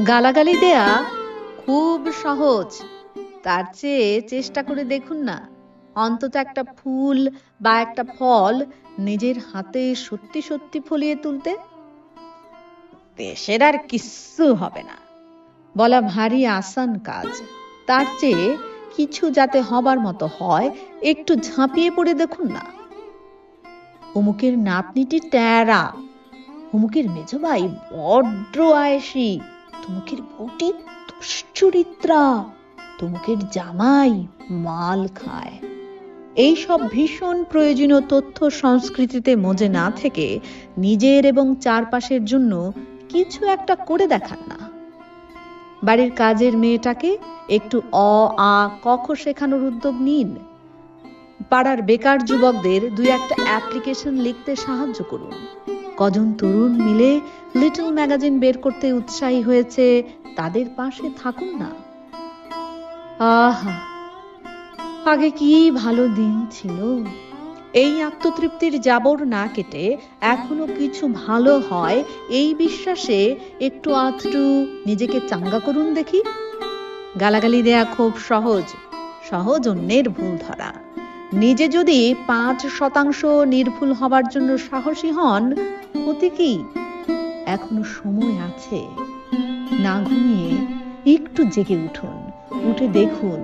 গালাগালি দেয়া খুব সহজ, তার চেয়ে চেষ্টা করে দেখুন না অন্তত একটা ফুল বা একটা ফল নিজের হাতে সত্যি সত্যি ফলিয়ে তুলতে। দেশের আর কিচ্ছু হবে না বলা ভারী আসান কাজ, তার চেয়ে কিছু যাতে হবার মতো হয় একটু ঝাঁপিয়ে পড়ে দেখুন না। অমুকের নাতনিটি ট্যারা, অমুকের মেজো ভাই বড্ড আয়েসি, তমুকের বউটি দুশ্চরিত্রা, তমুকের জামাই মাল খায়। এইসব ভীষণ প্রয়োজনীয় তথ্য সংস্কৃতিতে মজে না থেকে নিজের এবং চারপাশের জন্য কিছু একটা করে দেখান না। বাড়ির কাজের মেয়েটাকে একটু অ আ ক খ শেখানোর উদ্যোগ নিন। পাড়ার বেকার যুবকদের দুই একটা অ্যাপ্লিকেশন লিখতে সাহায্য করুন। কজন তরুণ মিলে লিটল ম্যাগাজিন বের করতে উৎসাহী হয়েছে, তাদের পাশে থাকুন না। আহা, আগে কি ভালো দিন ছিল। এই আত্মতৃপ্তির জাবর না কেটে এখনো কিছু ভালো হয় এই বিশ্বাসে একটু আধটু নিজেকে চাঙ্গা করুন দেখি। গালাগালি দেয়া খুব সহজ, সহজ অন্যের ভুল ধরা। নিজে যদি 5% নির্ভুল হবার জন্য সাহসী হন, ক্ষতি কি? এখনো সময় আছে। না ঘুমিয়ে একটু জেগে উঠুন, উঠে দেখুন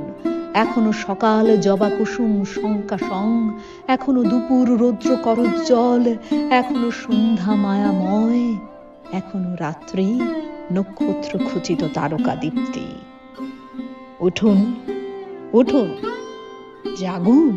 এখনো সকাল জবা কুসুম শঙ্কা সং, এখনো দুপুর রৌদ্র করজ্জ্বল, এখনো সন্ধ্যা মায়াময়, এখনো রাত্রি নক্ষত্র খচিত তারকা দীপ্তি। উঠুন, উঠুন, জাগুন।